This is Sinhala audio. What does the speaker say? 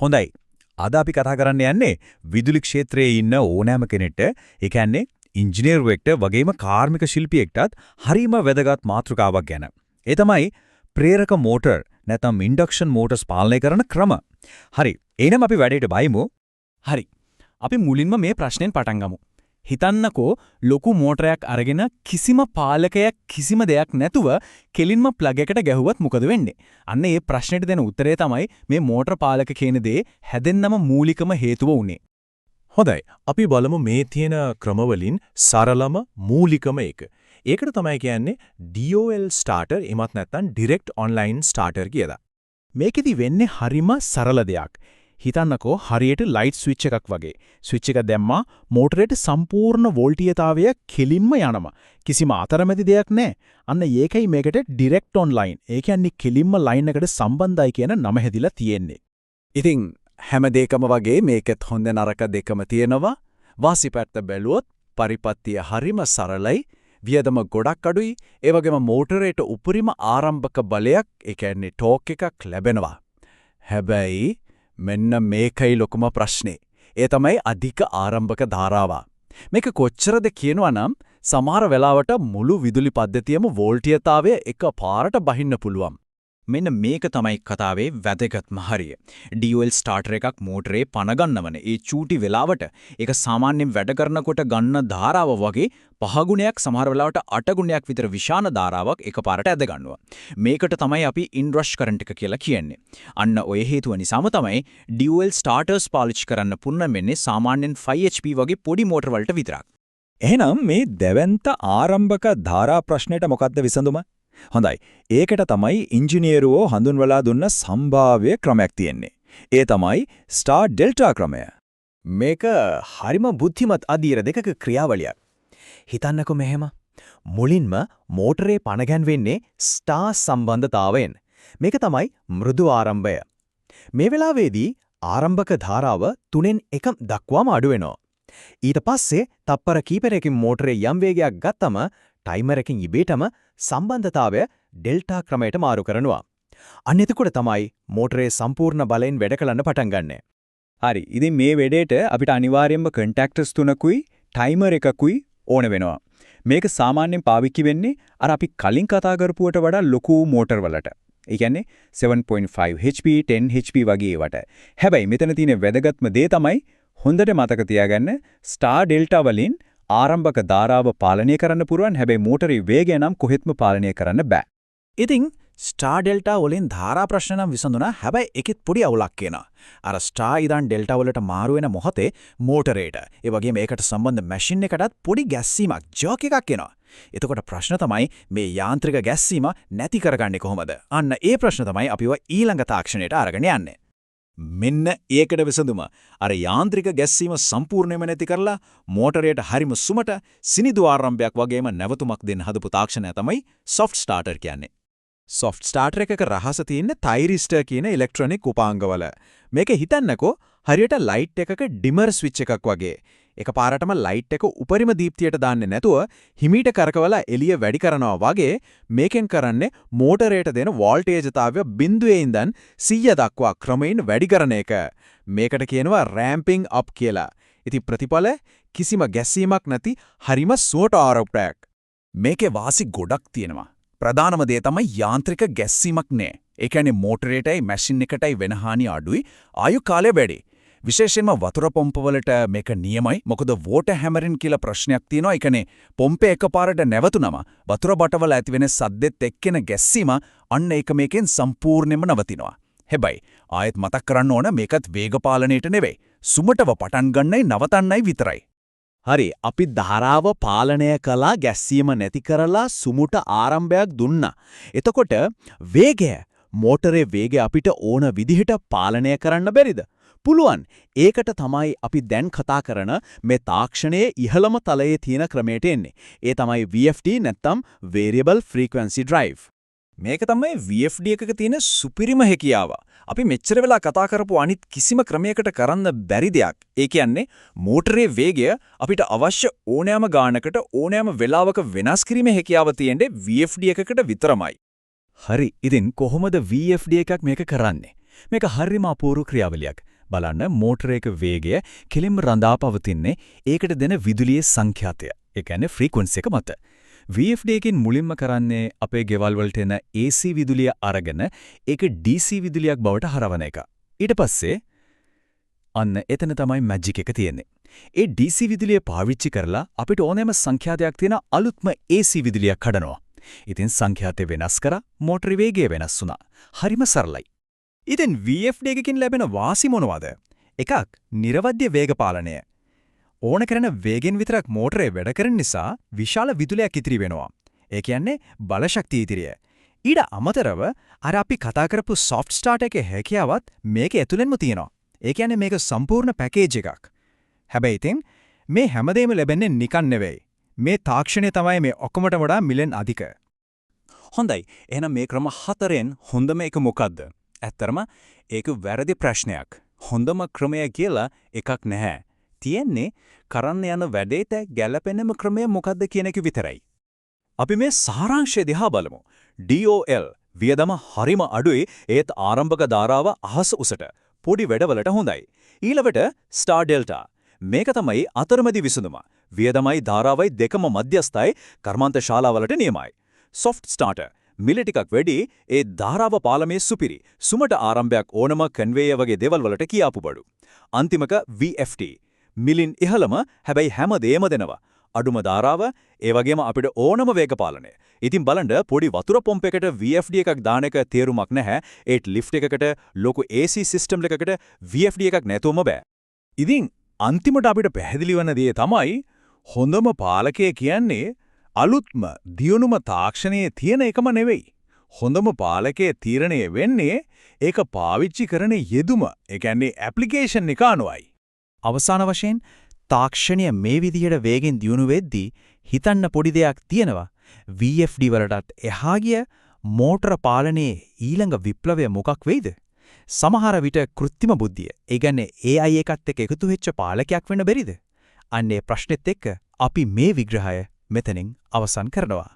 හොඳයි. අද අපි කතා කරන්න යන්නේ විදුලි ක්ෂේත්‍රයේ ඉන්න ඕනෑම කෙනෙක්ට, ඒ කියන්නේ ඉංජිනේරුවෙක්ට වගේම කාර්මික ශිල්පියෙක්ටත් හරිම වැදගත් මාතෘකාවක් ගැන. ඒ තමයි ප්‍රේරක මෝටර් නැත්නම් ඉන්ඩක්ෂන් මෝටර්ස් පාලනය කරන ක්‍රම. හරි. එහෙනම් අපි වැඩේට බයිමු. හරි. අපි මුලින්ම මේ ප්‍රශ්නෙන් පටන් ගමු. හිතන්නකෝ ලොකු මෝටරයක් අරගෙන කිසිම පාලකයක් කිසිම දෙයක් නැතුව කෙලින්ම ප්ලග් එකට ගැහුවත් මොකද වෙන්නේ? අන්න ඒ ප්‍රශ්නෙට දෙන උත්තරය තමයි මේ මෝටර පාලක කියන දේ හැදෙන්නම මූලිකම හේතුව උනේ. හොඳයි. අපි බලමු මේ තියෙන ක්‍රමවලින් සරලම මූලිකම එක. ඒකට තමයි කියන්නේ DOL starter එමත් නැත්නම් direct online starter කියලා. මේකෙදි වෙන්නේ හරිම සරල දෙයක්. හිතන්නකෝ හරියට ලයිට් ස්විච් එකක් වගේ. ස්විච් එක දැම්මා මෝටරේට සම්පූර්ණ වෝල්ටීයතාවය කෙලින්ම යනවා. කිසිම අතරමැදි දෙයක් නැහැ. අන්න ඒකයි මේකට direct online. ඒ කියන්නේ කෙලින්ම ලයින් එකට සම්බන්ධයි කියන නම හැදිලා තියෙන්නේ. ඉතින් හැම දෙයකම වගේ මේකෙත් හොඳ නරක දෙකම තියෙනවා. වාසිපැත්ත බැලුවොත් පරිපත්තිය හරිම සරලයි. වියදම ගොඩක් අඩුයි. ඒ වගේම මෝටරේට උපරිම ආරම්භක බලයක්, ඒ කියන්නේ ටෝක් එකක් ලැබෙනවා. හැබැයි මෙන්න මේකයි ලොකුම ප්‍රශ්නේ. ඒ තමයි අධික ආරම්භක ධාරාව. මේක කොච්චරද කියනවා නම් සමහර වෙලාවට මුළු විදුලි පද්ධතියම වෝල්ටීයතාවය එකපාරට බහින්න පුළුවන්. මෙන්න මේක තමයි කතාවේ වැදගත්ම හරිය. DOL ස්ටාර්ටර් එකක් මෝටරේ පණ ගන්නවනේ. ඒ චූටි වෙලාවට ඒක සාමාන්‍යයෙන් වැඩ කරනකොට ගන්න ධාරාව වගේ 5 ගුණයක් සමහර වෙලාවට 8 ගුණයක් විතර විශාල ධාරාවක් එකපාරට ඇද ගන්නවා. මේකට තමයි අපි ඉන්රෂ් කරන්ට් එක කියලා කියන්නේ. අන්න ඔය හේතුව නිසාම තමයි DOL ස්ටාර්ටර්ස් පාවිච්චි කරන්න පුරුදු වෙන්නේ සාමාන්‍යයෙන් 5 HP වගේ පොඩි මෝටර වලට විතරක්. එහෙනම් මේ දැවැන්ත ආරම්භක ධාරා ප්‍රශ්නෙට මොකක්ද විසඳුම? හොඳයි. ඒකට තමයි ඉංජිනේරුවෝ හඳුන්වලා දුන්න සම්භාව්‍ය ක්‍රමයක් තියෙන්නේ. ඒ තමයි ස්ටාර් ඩෙල්ටා ක්‍රමය. මේක හරිම බුද්ධිමත් අධීර දෙකක ක්‍රියාවලියක්. හිතන්නකෝ මෙහෙම. මුලින්ම මෝටරේ පණ ගැන්වෙන්නේ ස්ටාර් සම්බන්ධතාවයෙන්. මේක තමයි මෘදු ආරම්භය. මේ වෙලාවේදී ආරම්භක ධාරාව 3න් 1 දක්වාම අඩු වෙනවා. ඊට පස්සේ තප්පර කීපයකින් මෝටරේ යම් වේගයක් ගත්තම ටයිමර් එකකින් ඉබේටම සම්බන්ධතාවය ඩෙල්ටා ක්‍රමයට මාරු කරනවා. අන්න එතකොට තමයි මෝටරේ සම්පූර්ණ බලයෙන් වැඩ කරන්න පටන් ගන්නෙ. හරි. ඉතින් මේ වෙඩේට අපිට අනිවාර්යයෙන්ම කන්ටැක්ටර්ස් 3කුයි ටයිමර් එකකුයි ඕන වෙනවා. මේක සාමාන්‍යයෙන් පාවිච්චි වෙන්නේ අර අපි කලින් කතා කරපුවට වඩා ලොකු මෝටර් වලට. ඒ කියන්නේ 7.5 HP 10 HP වගේ ඒවට. හැබැයි මෙතන තියෙන වැදගත්ම දේ තමයි හොඳට මතක තියාගන්න ස්ටාර් ඩෙල්ටා වලින් ආරම්භක ධාරාව පාලනය කරන්න පුරුවන්. හැබැයි මෝටරේ වේගය නම් කොහෙත්ම පාලනය කරන්න බෑ. ඉතින් ස්ටාර් ඩෙල්ටා වලින් ධාරා ප්‍රශ්න නම් විසඳුණා. හැබැයි ඒකෙත් පොඩි අවුලක් එනවා. අර ස්ටාර් ඉඳන් ඩෙල්ටා වලට මාරු වෙන මොහොතේ මෝටරේට ඒ වගේම ඒකට සම්බන්ධ මැෂින් එකටත් පොඩි ගැස්සීමක් ජෝක් එකක් එනවා. එතකොට ප්‍රශ්න තමයි මේ යාන්ත්‍රික ගැස්සීම නැති කරගන්නේ කොහොමද? අන්න ඒ ප්‍රශ්න තමයි අපිව ඊළඟ තාක්ෂණයට අරගෙන යන්නේ. මෙන්න ඒකට විසඳුම. අර යාන්ත්‍රික ගැස්සීම සම්පූර්ණයෙන්ම නැති කරලා මෝටරයට හරිම සුමට සිනිදු ආරම්භයක් වගේම නැවතුමක් දෙන්න හදපු තාක්ෂණය තමයි සොෆ්ට් ස්ටාර්ටර් කියන්නේ. සොෆ්ට් ස්ටාර්ටර් එකක රහස තියෙන්නේ තයිරිස්ටර් කියන ඉලෙක්ට්‍රොනික උපාංගවල. මේක හිතන්නකෝ හරියට ලයිට් එකක ඩිමර් ස්විච් එකක් වගේ. එකපාරටම ලයිට් එක උපරිම දීප්තියට දාන්නේ නැතුව හිමීට කරකවලා එළිය වැඩි කරනවා වගේ මේකෙන් කරන්නේ මෝටරේට දෙන වෝල්ටේජතාවය 0 ඉඳන් 100 දක්වා ක්‍රමයෙන් වැඩි කරන එක. මේකට කියනවා රෑම්පින් අප් කියලා. ඉතින් ප්‍රතිඵල කිසිම ගැස්සීමක් නැති හරිම සුවට ආරම්භයක්. මේකේ වාසි ගොඩක් තියෙනවා. ප්‍රධානම දේ තමයි යාන්ත්‍රික ගැස්සීමක් නෑ. ඒ කියන්නේ මෝටරේටයි මැෂින් එකටයි වෙන හානිය අඩුයි, ආයු කාලය වැඩි. විශේෂයෙන්ම වතුර පොම්ප වලට මේක නියමයි. මොකද වෝටර් හැමරින් කියලා ප්‍රශ්නයක් තියෙනවා. ඒ කියන්නේ පොම්පේ එකපාරට නැවතුනම වතුර බටවල ඇතිවෙන සද්දෙත් එක්කෙන ගැස්සීම අන්න ඒක මේකෙන් සම්පූර්ණයෙන්ම නවතිනවා. හැබැයි ආයෙත් මතක් කරන්න ඕන මේකත් වේග පාලනයට නෙවෙයි. සුමටව පටන් ගන්නයි නවතන්නයි විතරයි. හරි. අපි ධාරාව පාලනය කළා, ගැස්සීම නැති කරලා සුමුට ආරම්භයක් දුන්නා. එතකොට වේගය, මෝටරේ වේගය අපිට ඕන විදිහට පාලනය කරන්න බැරිද? පුළුවන්. ඒකට තමයි අපි දැන් කතා කරන මේ තාක්ෂණයේ ඉහළම තලයේ තියෙන ක්‍රමයට එන්නේ. ඒ තමයි VFD නැත්නම් Variable Frequency Drive. මේක තමයි VFD එකක තියෙන සුපිරිම හැකියාව. අපි මෙච්චර වෙලා කතා කරපු අනිත් කිසිම ක්‍රමයකට කරන්න බැරි දෙයක්. ඒ කියන්නේ මෝටරේ වේගය අපිට අවශ්‍ය ඕනෑම ගානකට ඕනෑම වෙලාවක වෙනස් කිරීමේ හැකියාව තියෙන්නේ VFD එකකට විතරමයි. හරි. ඉතින් කොහොමද VFD එකක් මේක කරන්නේ? මේක හරිම අපූර්ව ක්‍රියාවලියක්. බලන්න මෝටරයක වේගය කෙලින්ම රඳා පවතින්නේ ඒකට දෙන විදුලියේ සංඛ්‍යාතය. ඒ කියන්නේ ෆ්‍රීකවන්සි එක මත. VFD එකකින් මුලින්ම කරන්නේ අපේ ගෙවල් වලට එන AC විදුලිය අරගෙන ඒක DC විදුලියක් බවට හරවන එක. ඊට පස්සේ අන්න එතන තමයි මැජික් එක තියෙන්නේ. ඒ DC විදුලිය පාවිච්චි කරලා අපිට ඕනෑම සංඛ්‍යාතයක් තියෙන අලුත්ම AC විදුලියක් කඩනවා. ඉතින් සංඛ්‍යාතය වෙනස් කරා මෝටර වේගය වෙනස් වුණා. හරිම සරලයි. ඉතින් VFD එකකින් ලැබෙන වාසි මොනවද? එකක් නිර්වද්‍ය වේග පාලනය. ඕන කරන වේගෙන් විතරක් මෝටරේ වැඩ කරන නිසා විශාල විදුලියක් ඉතිරි වෙනවා. ඒ කියන්නේ බල ශක්තිය ඉතිරිය. ඊට අමතරව අර අපි කතා කරපු soft start එකේ හැකියාවත් මේක ඇතුළෙන්ම තියෙනවා. ඒ කියන්නේ මේක සම්පූර්ණ පැකේජ් එකක්. හැබැයි ඉතින් මේ හැමදේම ලැබෙන්නේ නිකන් නෙවෙයි. මේ තාක්ෂණය තමයි මේ ඔක්කොමට වඩා මිලෙන් අධික. හොඳයි. එහෙනම් මේ ක්‍රම 4න් හොඳම එක මොකද්ද? ඇත්තරම ඒක වැරදි ප්‍රශ්නයක්. හොඳම ක්‍රමය කියලා එකක් නැහැ. තියෙන්නේ කරන්න යන වැඩේට ගැළපෙනම ක්‍රමය මොකද්ද කියන එක විතරයි. අපි මේ සාරාංශය දිහා බලමු. DOL වියදම හරිම අඩුයි ඒත් ආරම්භක ධාරාව අහස උසට. පොඩි වැඩවලට හොඳයි. ඊළඟට ස්ටාර් ඩෙල්ටා. මේක තමයි අතරමැදි විසඳුම. වියදමයි ධාරාවයි දෙකම මධ්‍යස්ථයි කර්මාන්ත ශාලාවලට නියමයි. soft starter මිල ටිකක් වැඩි ඒ ධාරාව පාලමේ සුපිරි. සුමට ආරම්භයක් ඕනම කන්වේයර් වගේ දේවල් වලට කියාපු බඩු. අන්තිමක VFT මිලින් ඉහළම හැබැයි හැම දෙයක්ම දෙනවා. අඩුම ධාරාව ඒ වගේම අපිට ඕනම වේග පාලනය. ඉතින් බලන්න පොඩි වතුර පොම්ප් එකකට VFD එකක් දාන එක තේරුමක් නැහැ. ඒත් ලිෆ්ට් එකකට ලොකු AC සිස්ටම් එකකට VFD එකක් නැතුවම බෑ. ඉතින් අන්තිමට අපිට පැහැදිලි වන දේ තමයි හොඳම පාලකය කියන්නේ අලුත්ම දියුණුම තාක්ෂණයේ තියෙන එකම නෙවෙයි. හොඳම පාලකයේ තීරණය වෙන්නේ ඒක පාවිච්චි කරන යෙදුම. ඒ කියන්නේ ඇප්ලිකේෂන් එක අනුවයි. අවසාන වශයෙන් තාක්ෂණය මේ විදිහට වේගෙන් දියුණු වෙද්දී හිතන්න පොඩි දෙයක් තියෙනවා. VFD වලටත් එහා ගිය මෝටර පාලනයේ ඊළඟ විප්ලවය මොකක් වෙයිද? සමහර විට කෘත්‍රිම බුද්ධිය, ඒ කියන්නේ AI එකත් එක්ක එකතු වෙච්ච පාලකයක් වෙන්න බැරිද? අන්නේ ප්‍රශ්නෙත් එක්ක අපි මේ විග්‍රහය මෙතනින් අවසන් කරනවා.